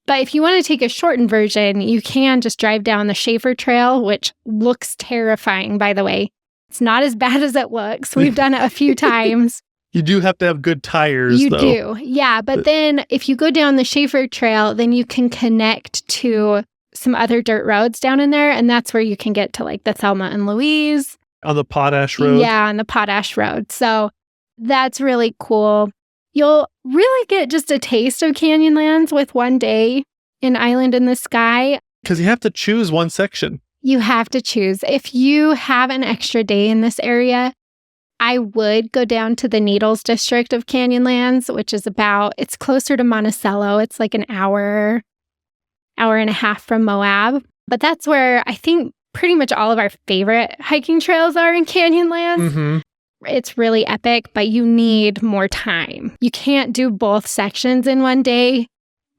But if you want to take a shortened version, you can just drive down the Schaefer Trail, which looks terrifying, by the way. It's not as bad as it looks. We've done it a few times. You do have to have good tires, You though. do. Yeah. But then if you go down the Schaefer Trail, then you can connect to some other dirt roads down in there. And that's where you can get to like the Thelma and Louise. On the Potash Road. Yeah, on the Potash Road. So that's really cool. You'll really get just a taste of Canyonlands with one day in Island in the Sky. Because you have to choose one section. You have to choose. If you have an extra day in this area, I would go down to the Needles district of Canyonlands, which is it's closer to Monticello. It's like an hour and a half from Moab. But that's where I think pretty much all of our favorite hiking trails are in Canyonlands. It's really epic, but you need more time. You can't do both sections in one day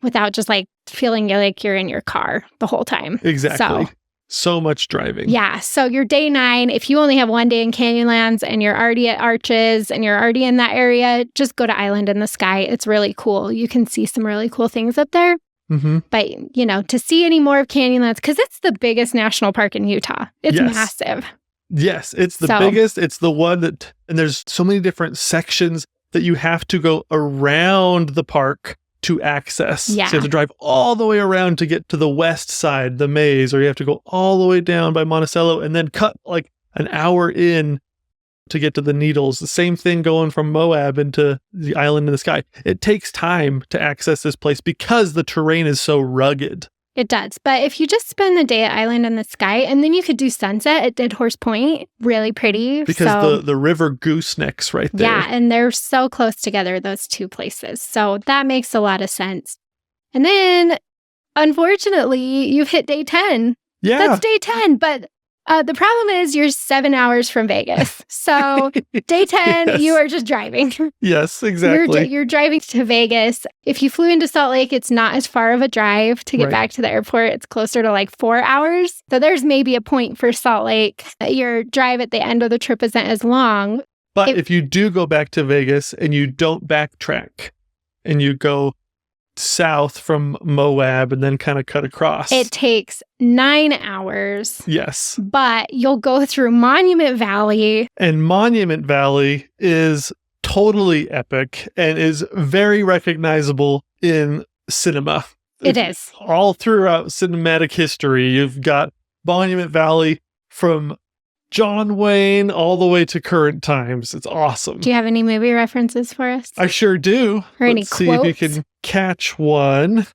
without just like feeling like you're in your car the whole time. Exactly. So much driving. Yeah. So your day 9, if you only have one day in Canyonlands and you're already at Arches and you're already in that area, just go to Island in the Sky. It's really cool. You can see some really cool things up there. But, to see any more of Canyonlands, because it's the biggest national park in Utah. It's massive. Yes, it's the biggest. It's the one that, and there's so many different sections that you have to go around the park to access. Yeah. So you have to drive all the way around to get to the west side, the maze, or you have to go all the way down by Monticello and then cut like an hour in to get to the Needles. The same thing going from Moab into the Island in the Sky. It takes time to access this place because the terrain is so rugged. It does. But if you just spend the day at Island in the Sky, and then you could do sunset at Dead Horse Point, really pretty. Because the river goosenecks right there. Yeah, and they're so close together, those two places. So that makes a lot of sense. And then, unfortunately, you've hit day 10. Yeah. That's day 10, but the problem is you're 7 hours from Vegas. So day 10, Yes. you are just driving. Yes, exactly. You're driving to Vegas. If you flew into Salt Lake, it's not as far of a drive to get back to the airport. It's closer to like 4 hours. So there's maybe a point for Salt Lake. Your drive at the end of the trip isn't as long. But if you do go back to Vegas and you don't backtrack and you go south from Moab and then kind of cut across. It takes 9 hours. Yes. But you'll go through Monument Valley. And Monument Valley is totally epic and is very recognizable in cinema. It is. All throughout cinematic history, you've got Monument Valley from John Wayne all the way to current times. It's awesome. Do you have any movie references for us? I sure do. Or any Let's see if you can catch one.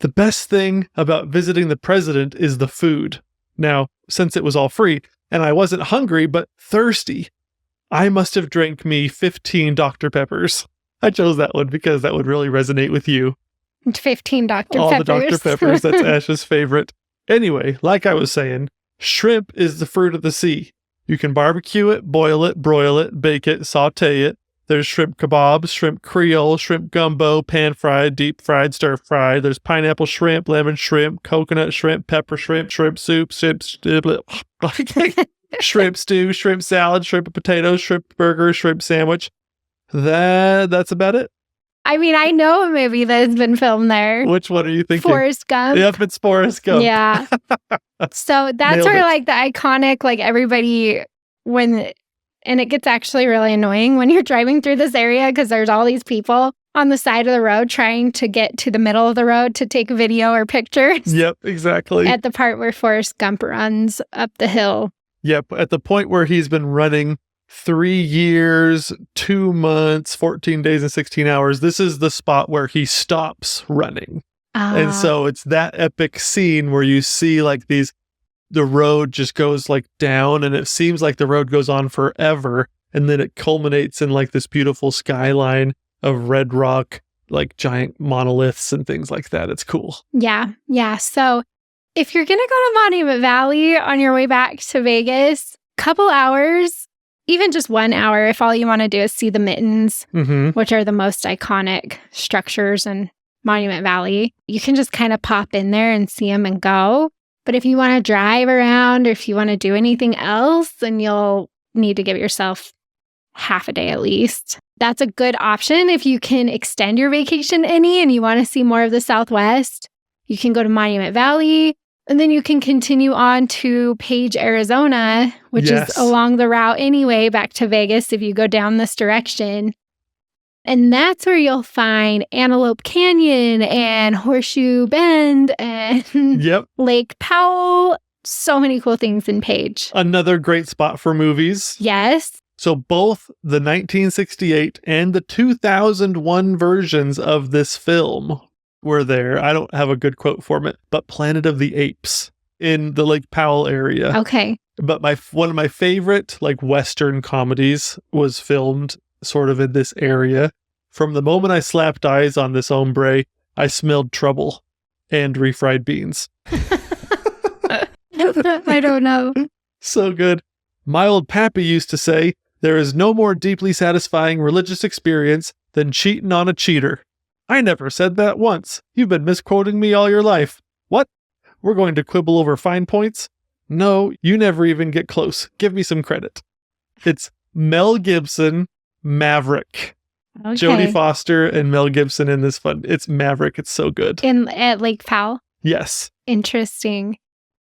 The best thing about visiting the president is the food. Now, since it was all free, and I wasn't hungry, but thirsty, I must have drank me 15 Dr. Peppers. I chose that one because that would really resonate with you. 15 Dr. All Peppers. the Dr. Peppers, that's Ash's favorite. Anyway, like I was saying, shrimp is the fruit of the sea. You can barbecue it, boil it, broil it, bake it, saute it. There's shrimp kebabs, shrimp creole, shrimp gumbo, pan-fried, deep-fried, stir-fried. There's pineapple shrimp, lemon shrimp, coconut shrimp, pepper shrimp, shrimp soup, shrimp stew, shrimp salad, shrimp potato, shrimp burger, shrimp sandwich. That's about it. I mean, I know a movie that has been filmed there. Which one are you thinking? Forrest Gump. Yep, it's Forrest Gump. Yeah. So that's Nailed sort it. of like the iconic, like everybody, and it gets actually really annoying when you're driving through this area because there's all these people on the side of the road trying to get to the middle of the road to take video or pictures. Yep, exactly. At the part where Forrest Gump runs up the hill. Yep, at the point where he's been running 3 years, 2 months, 14 days, and 16 hours. This is the spot where he stops running. And so it's that epic scene where you see like the road just goes like down and it seems like the road goes on forever. And then it culminates in like this beautiful skyline of red rock, like giant monoliths and things like that. It's cool. Yeah. Yeah. So if you're going to go to Monument Valley on your way back to Vegas, couple hours, even just 1 hour, if all you want to do is see the mittens, which are the most iconic structures in Monument Valley, you can just kind of pop in there and see them and go. But if you want to drive around or if you want to do anything else, then you'll need to give yourself half a day at least. That's a good option if you can extend your vacation any and you want to see more of the Southwest. You can go to Monument Valley. And then you can continue on to Page, Arizona, which is along the route anyway, back to Vegas if you go down this direction. And that's where you'll find Antelope Canyon and Horseshoe Bend and Lake Powell. So many cool things in Page. Another great spot for movies. Yes. So both the 1968 and the 2001 versions of this film were there. I don't have a good quote for it, but Planet of the Apes in the Lake Powell area. Okay. But one of my favorite like Western comedies was filmed sort of in this area. From the moment I slapped eyes on this hombre, I smelled trouble and refried beans. I don't know. So good. My old pappy used to say, there is no more deeply satisfying religious experience than cheating on a cheater. I never said that once. You've been misquoting me all your life. What? We're going to quibble over fine points? No, you never even get close. Give me some credit. It's Mel Gibson, Maverick. Okay. Jodie Foster and Mel Gibson in this fun. It's Maverick. It's so good. At Lake Powell? Yes. Interesting.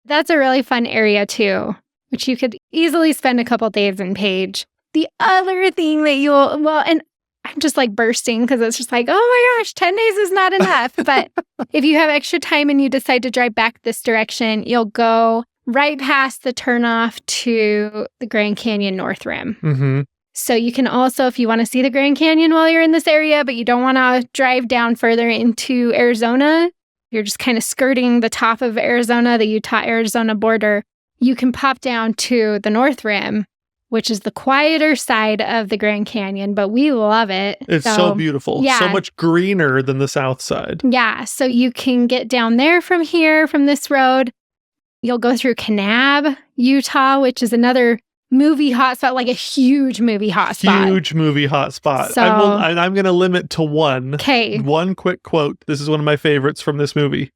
That's a really fun area too. which you could easily spend a couple days in Page. The other thing that and I'm just like bursting because it's just like, oh my gosh, 10 days is not enough. But if you have extra time and you decide to drive back this direction, you'll go right past the turnoff to the Grand Canyon North Rim. Mm-hmm. So you can also, if you want to see the Grand Canyon while you're in this area, but you don't want to drive down further into Arizona, you're just kind of skirting the top of Arizona, the Utah-Arizona border, you can pop down to the North Rim, which is the quieter side of the Grand Canyon, but we love it. It's so beautiful. Yeah. So much greener than the south side. Yeah, so you can get down there from here, from this road. You'll go through Kanab, Utah, which is another movie hotspot, like a huge movie hotspot. Huge movie hotspot. So, I'm going to limit to one. Okay. One quick quote. This is one of my favorites from this movie.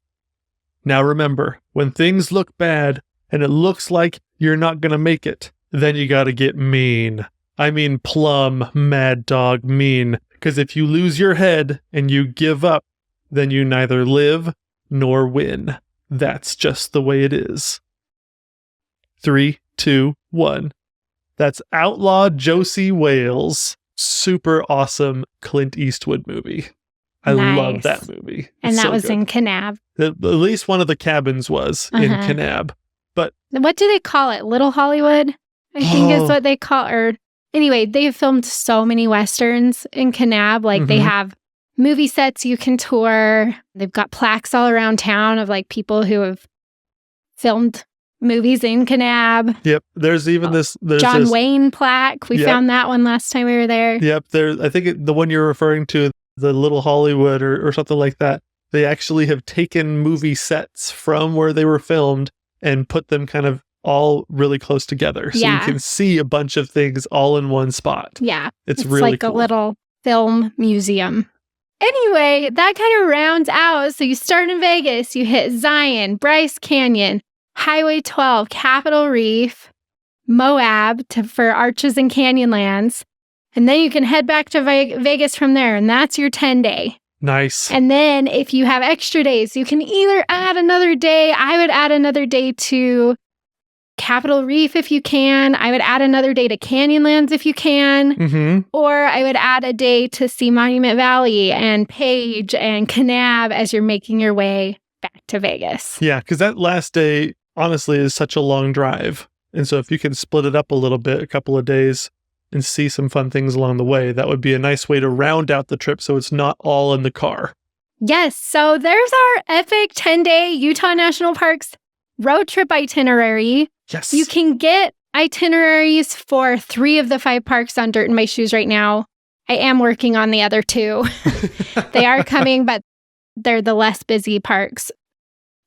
Now remember, when things look bad and it looks like you're not going to make it, then you got to get mean. I mean plumb, mad dog mean. Because if you lose your head and you give up, then you neither live nor win. That's just the way it is. 3, 2, 1. That's Outlaw Josie Wales. Super awesome Clint Eastwood movie. I love that movie. And that was good. in Kanab. At least one of the cabins was in Kanab. But what do they call it? Little Hollywood? I think is what they call or anyway, they've filmed so many Westerns in Kanab. Like they have movie sets you can tour. They've got plaques all around town of like people who have filmed movies in Kanab. Yep. There's even there's John Wayne plaque. We found that one last time we were there. Yep. I think the one you're referring to, the Little Hollywood or something like that, they actually have taken movie sets from where they were filmed and put them kind of all really close together. So you can see a bunch of things all in one spot. Yeah. It's really like cool. A little film museum. Anyway, that kind of rounds out. So you start in Vegas, you hit Zion, Bryce Canyon, Highway 12, Capitol Reef, Moab for Arches and Canyonlands. And then you can head back to Vegas from there. And that's your 10-day. Nice. And then if you have extra days, you can either add another day. I would add another day to Capitol Reef if you can. I would add another day to Canyonlands if you can. Or I would add a day to see Monument Valley and Page and Kanab as you're making your way back to Vegas. Yeah, because that last day, honestly, is such a long drive. And so if you can split it up a little bit, a couple of days, and see some fun things along the way, that would be a nice way to round out the trip so it's not all in the car. Yes, so there's our epic 10-day Utah National Parks road trip itinerary. Yes. You can get itineraries for 3 of the 5 parks on Dirt in My Shoes right now. I am working on the other 2. They are coming, but they're the less busy parks.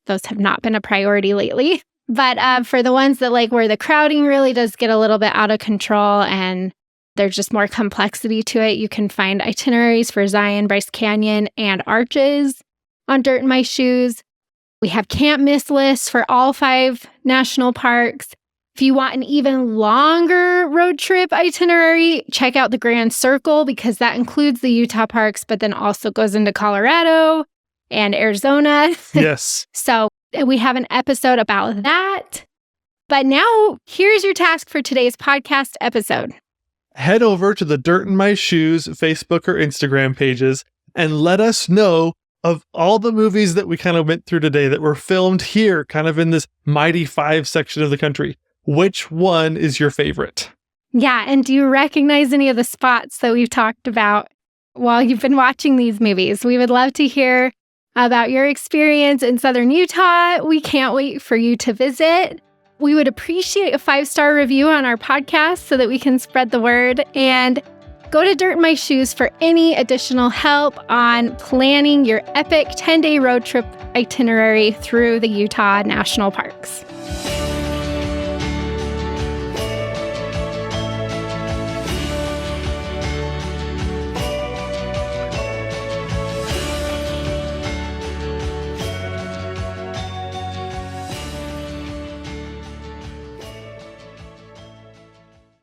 Those have not been a priority lately. But for the ones that like where the crowding really does get a little bit out of control and there's just more complexity to it, you can find itineraries for Zion, Bryce Canyon, and Arches on Dirt in My Shoes. We have can't miss lists for all 5 national parks. If you want an even longer road trip itinerary, check out the Grand Circle because that includes the Utah parks, but then also goes into Colorado and Arizona. Yes. So we have an episode about that. But now here's your task for today's podcast episode. Head over to the Dirt in My Shoes Facebook or Instagram pages and let us know of all the movies that we kind of went through today that were filmed here, kind of in this Mighty 5 section of the country. Which one is your favorite? Yeah, and do you recognize any of the spots that we've talked about while you've been watching these movies? We would love to hear about your experience in Southern Utah. We can't wait for you to visit. We would appreciate a 5-star review on our podcast so that we can spread the word. And go to Dirt in My Shoes for any additional help on planning your epic 10-day road trip itinerary through the Utah National Parks.